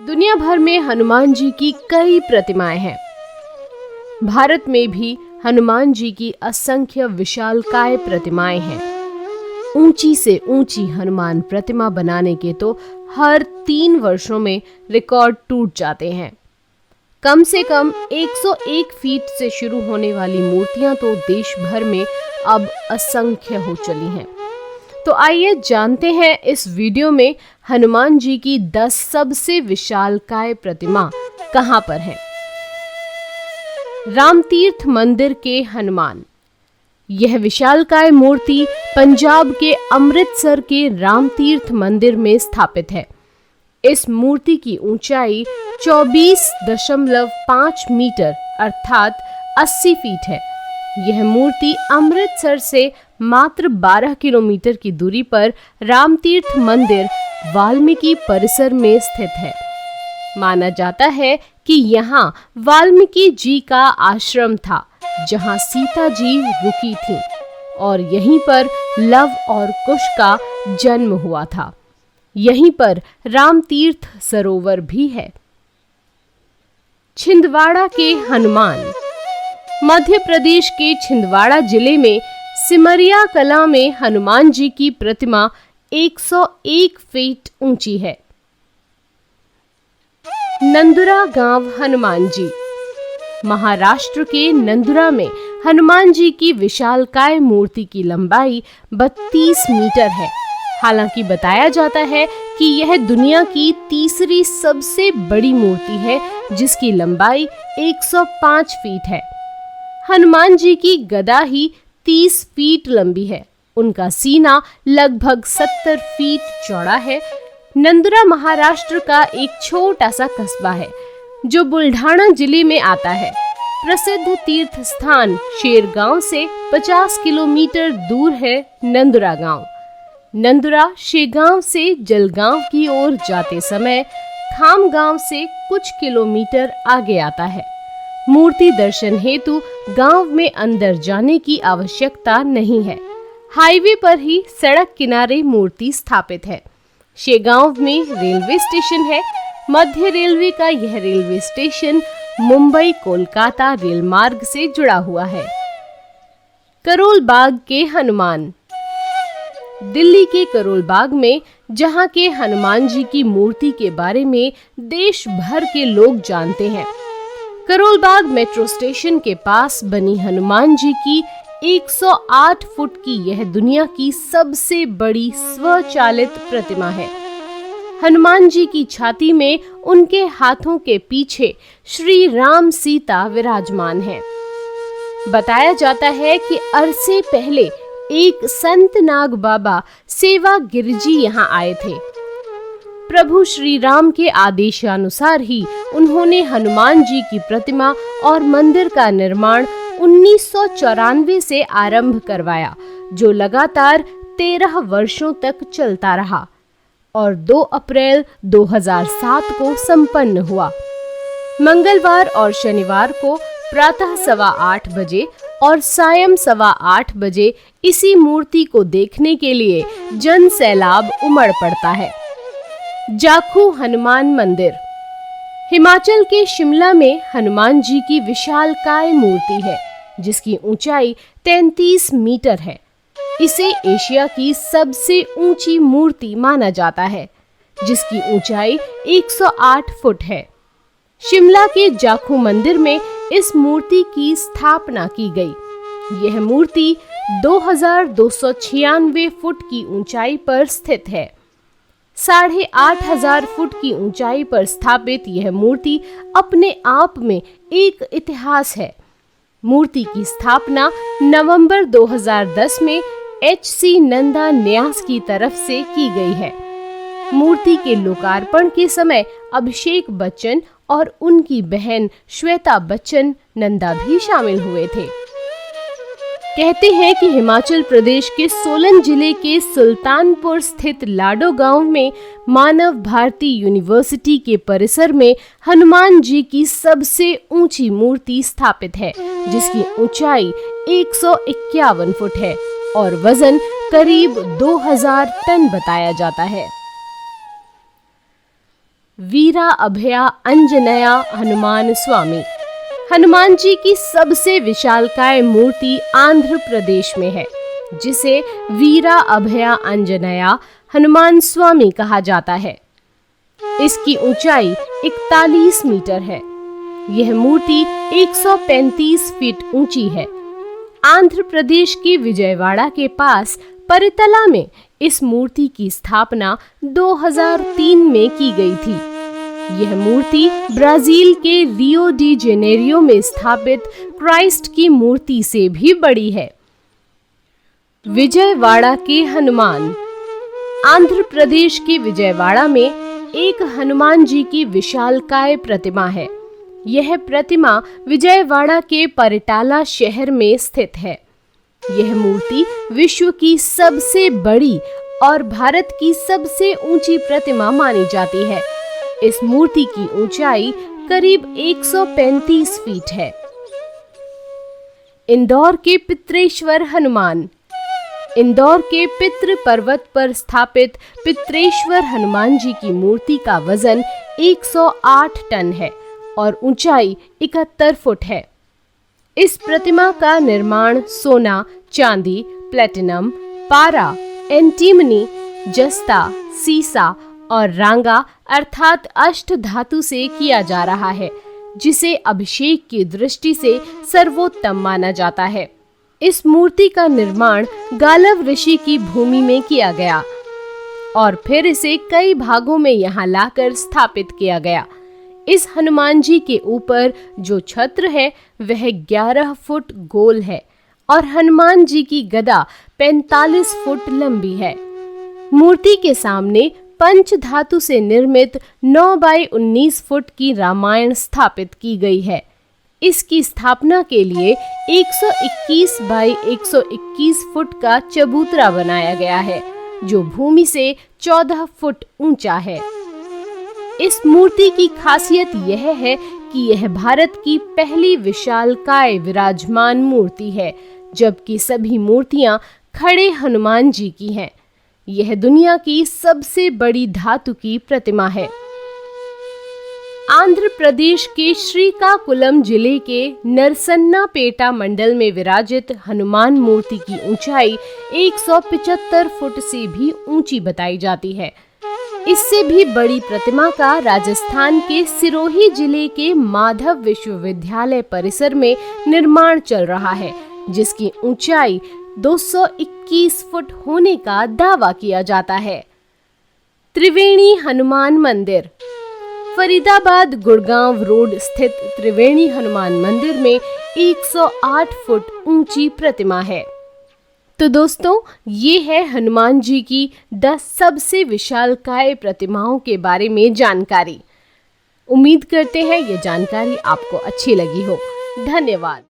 दुनिया भर में हनुमान जी की कई प्रतिमाएं हैं। भारत में भी हनुमान जी की असंख्य विशालकाय प्रतिमाएं हैं। ऊंची से ऊंची हनुमान प्रतिमा बनाने के तो हर 3 वर्षों में रिकॉर्ड टूट जाते हैं। कम से कम 101 फीट से शुरू होने वाली मूर्तियां तो देश भर में अब असंख्य हो चली हैं। तो आइए जानते हैं इस वीडियो में हनुमान जी की 10 सबसे विशालकाय प्रतिमा कहां पर हैं। रामतीर्थ मंदिर के हनुमान। यह विशालकाय मूर्ति पंजाब के अमृतसर के रामतीर्थ मंदिर में स्थापित है। इस मूर्ति की ऊंचाई 24.5 मीटर अर्थात 80 फीट है। यह मूर्ति अमृतसर से मात्र 12 किलोमीटर की दूरी पर रामतीर्थ मंदिर वाल्मीकि परिसर में स्थित है। माना जाता है कि यहाँ वाल्मीकि जी का आश्रम था, जहाँ सीता जी रुकी थीं और यहीं पर लव और कुश का जन्म हुआ था। यहीं पर रामतीर्थ सरोवर भी है। छिंदवाड़ा के हनुमान। मध्य प्रदेश के छिंदवाड़ा जिले में सिमरिया कला में हनुमान जी की प्रतिमा 101 फीट ऊंची है। नंदुरा गांव हनुमान जी। महाराष्ट्र के नंदुरा में हनुमान जी की विशालकाय मूर्ति की लंबाई 32 मीटर है। हालांकि बताया जाता है कि यह दुनिया की तीसरी सबसे बड़ी मूर्ति है, जिसकी लंबाई 105 फीट है। हनुमान जी की गदा ही 30 फीट लंबी है। उनका सीना लगभग 70 फीट चौड़ा है। नंदुरा महाराष्ट्र का एक छोटा सा कस्बा है जो बुल्ढाना जिले में आता है। प्रसिद्ध तीर्थ स्थान शेरगांव से 50 किलोमीटर दूर है नंदुरा गांव। नंदुरा शेगांव से जलगांव की ओर जाते समय खामगांव से कुछ किलोमीटर आगे आता है। मूर्ति दर्शन हेतु गांव में अंदर जाने की आवश्यकता नहीं है। हाईवे पर ही सड़क किनारे मूर्ति स्थापित है। शेगांव में रेलवे स्टेशन है। मध्य रेलवे का यह railway station Mumbai Kolkata rail मार्ग से जुड़ा हुआ है। करोल बाग के हनुमान। दिल्ली के करोल बाग में जहां के हनुमान जी की मूर्ति के बारे में देश भर के लोग जानते हैं। करोल बाग मेट्रो स्टेशन के पास बनी हनुमान जी की 108 फुट की यह दुनिया की सबसे बड़ी स्वचालित प्रतिमा है। हनुमान जी की छाती में उनके हाथों के पीछे श्री राम सीता विराजमान हैं। बताया जाता है कि अरसे पहले एक संत नाग बाबा सेवा गिरजी यहाँ आए थे। प्रभु श्री राम के आदेशानुसार ही उन्होंने हनुमान जी की प्रतिमा और मंदिर का निर्माण 1994 से आरंभ करवाया, जो लगातार 13 वर्षों तक चलता रहा और 2 अप्रैल 2007 को संपन्न हुआ। मंगलवार और शनिवार को प्रातः 8:15 बजे और सायं 8:15 बजे इसी मूर्ति को देखने के लिए जन सैलाब उमड़ पड़ता है। जाखू हनुमान मंदिर। हिमाचल के शिमला में हनुमान जी की विशालकाय मूर्ति है, जिसकी ऊंचाई 33 मीटर है। इसे एशिया की सबसे ऊंची मूर्ति माना जाता है, जिसकी ऊंचाई 108 फुट है। शिमला के जाखू मंदिर में इस मूर्ति की स्थापना की गई। यह मूर्ति 2296 फुट की ऊंचाई पर स्थित है। 8,500 फुट की ऊंचाई पर स्थापित यह मूर्ति अपने आप में एक इतिहास है। मूर्ति की स्थापना नवंबर 2010 में H.C. नंदा न्यास की तरफ से की गई है। मूर्ति के लोकार्पण के समय अभिषेक बच्चन और उनकी बहन श्वेता बच्चन नंदा भी शामिल हुए थे। कहते हैं कि हिमाचल प्रदेश के सोलन जिले के सुल्तानपुर स्थित लाडो गांव में मानव भारती यूनिवर्सिटी के परिसर में हनुमान जी की सबसे ऊंची मूर्ति स्थापित है, जिसकी ऊंचाई 151 फुट है और वजन करीब 2000 टन बताया जाता है। वीरा अभया अंजनया हनुमान स्वामी। हनुमान जी की सबसे विशालकाय मूर्ति आंध्र प्रदेश में है, जिसे वीरा अभया अंजनया हनुमान स्वामी कहा जाता है। इसकी ऊंचाई 41 मीटर है। यह मूर्ति 135 फीट ऊंची है। आंध्र प्रदेश के विजयवाड़ा के पास परितला में इस मूर्ति की स्थापना 2003 में की गई थी। यह मूर्ति ब्राजील के रियो डी जेनेरियो में स्थापित क्राइस्ट की मूर्ति से भी बड़ी है। विजयवाड़ा के हनुमान। आंध्र प्रदेश के विजयवाड़ा में एक हनुमान जी की विशालकाय प्रतिमा है। यह प्रतिमा विजयवाड़ा के परिटाला शहर में स्थित है। यह मूर्ति विश्व की सबसे बड़ी और भारत की सबसे ऊंची प्रतिमा मानी जाती है। इस मूर्ति की ऊंचाई करीब 135 फीट है। इंदौर के पित्रेश्वर हनुमान। इंदौर के पितृ पर्वत पर स्थापित पित्रेश्वर हनुमान जी की मूर्ति का वजन 108 टन है और ऊंचाई 71 फुट है। इस प्रतिमा का निर्माण सोना, चांदी, प्लेटिनम, पारा, एंटीमनी, जस्ता, सीसा और रांगा अर्थात अष्ट धातु से किया जा रहा है, जिसे अभिषेक की दृष्टि से सर्वोत्तम माना जाता है। इस मूर्ति का निर्माण गालव ऋषि की भूमि में किया गया और फिर इसे कई भागों में यहाँ लाकर स्थापित किया गया। इस हनुमान जी के ऊपर जो छत्र है वह 11 फुट गोल है और हनुमान जी की गदा 45 फुट लंबी है। मूर्ति के सामने पंच धातु से निर्मित 9 बाई 19 फुट की रामायण स्थापित की गई है। इसकी स्थापना के लिए 121 बाई 121 फुट का चबूतरा बनाया गया है, जो भूमि से 14 फुट ऊंचा है। इस मूर्ति की खासियत यह है कि यह भारत की पहली विशालकाय विराजमान मूर्ति है, जबकि सभी मूर्तियां खड़े हनुमान जी की हैं। यह दुनिया की सबसे बड़ी धातु की प्रतिमा है। आंध्र प्रदेश के श्रीकाकुलम जिले के नरसन्नापेटा मंडल में विराजित हनुमान मूर्ति की ऊंचाई 175 फुट से भी ऊंची बताई जाती है। इससे भी बड़ी प्रतिमा का राजस्थान के सिरोही जिले के माधव विश्वविद्यालय परिसर में निर्माण चल रहा है, जिसकी ऊंचाई 221 फुट होने का दावा किया जाता है। त्रिवेणी हनुमान मंदिर। फरीदाबाद गुड़गांव रोड स्थित त्रिवेणी हनुमान मंदिर में 108 फुट ऊंची प्रतिमा है। तो दोस्तों, ये है हनुमान जी की 10 सबसे विशालकाय प्रतिमाओं के बारे में जानकारी। उम्मीद करते हैं ये जानकारी आपको अच्छी लगी हो। धन्यवाद।